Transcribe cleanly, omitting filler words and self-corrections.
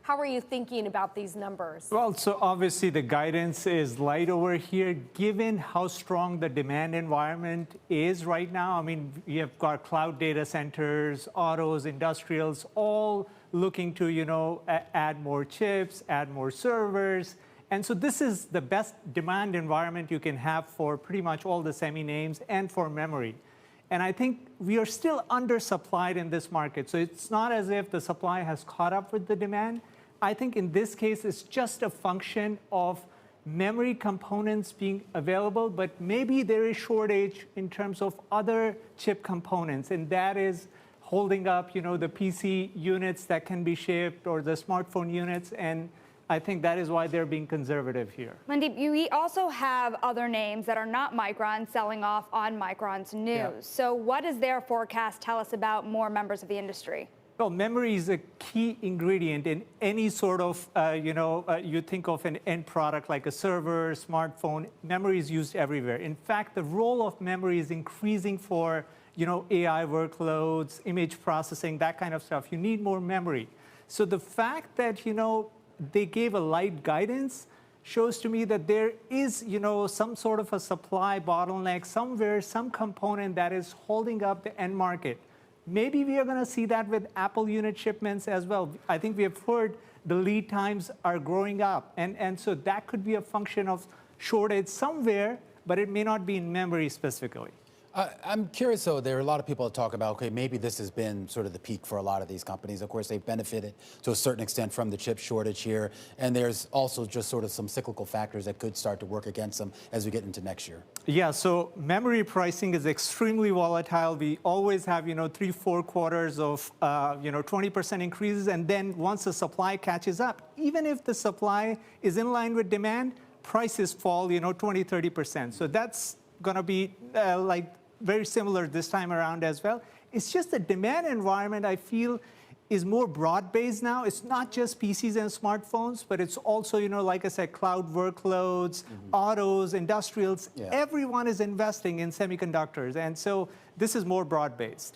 How are you thinking about these numbers? Well, so obviously the guidance is light over here, given how strong the demand environment is right now. I mean, we have got cloud data centers, autos, industrials, all looking to, add more chips, add more servers. And so this is the best demand environment you can have for pretty much all the semi names and for memory. And I think we are still undersupplied in this market. So it's not as if the supply has caught up with the demand. I think in this case, it's just a function of memory components being available, but maybe there is shortage in terms of other chip components, and that is holding up, the PC units that can be shipped or the smartphone units, and I think that is why they're being conservative here. Mandeep, you also have other names that are not Micron selling off on Micron's news. Yeah. So what does their forecast tell us about more members of the industry? Well, memory is a key ingredient in any sort of, you think of an end product like a server, smartphone, memory is used everywhere. In fact, the role of memory is increasing for, AI workloads, image processing, that kind of stuff. You need more memory. So the fact that, they gave a light guidance shows to me that there is, some sort of a supply bottleneck somewhere, some component that is holding up the end market. Maybe we are going to see that with Apple unit shipments as well. I think we have heard the lead times are growing up. And so that could be a function of shortage somewhere, but it may not be in memory specifically. I'm curious, though, there are a lot of people that talk about, okay, maybe this has been sort of the peak for a lot of these companies. Of course, they've benefited to a certain extent from the chip shortage here. And there's also just sort of some cyclical factors that could start to work against them as we get into next year. Yeah, so memory pricing is extremely volatile. We always have, 3-4 quarters of, 20% increases. And then once the supply catches up, even if the supply is in line with demand, prices fall, 20-30%. So that's going to be very similar this time around as well. It's just the demand environment, I feel, is more broad-based now. It's not just PCs and smartphones, but it's also, like I said, cloud workloads, autos, industrials. Yeah. Everyone is investing in semiconductors. And so this is more broad-based.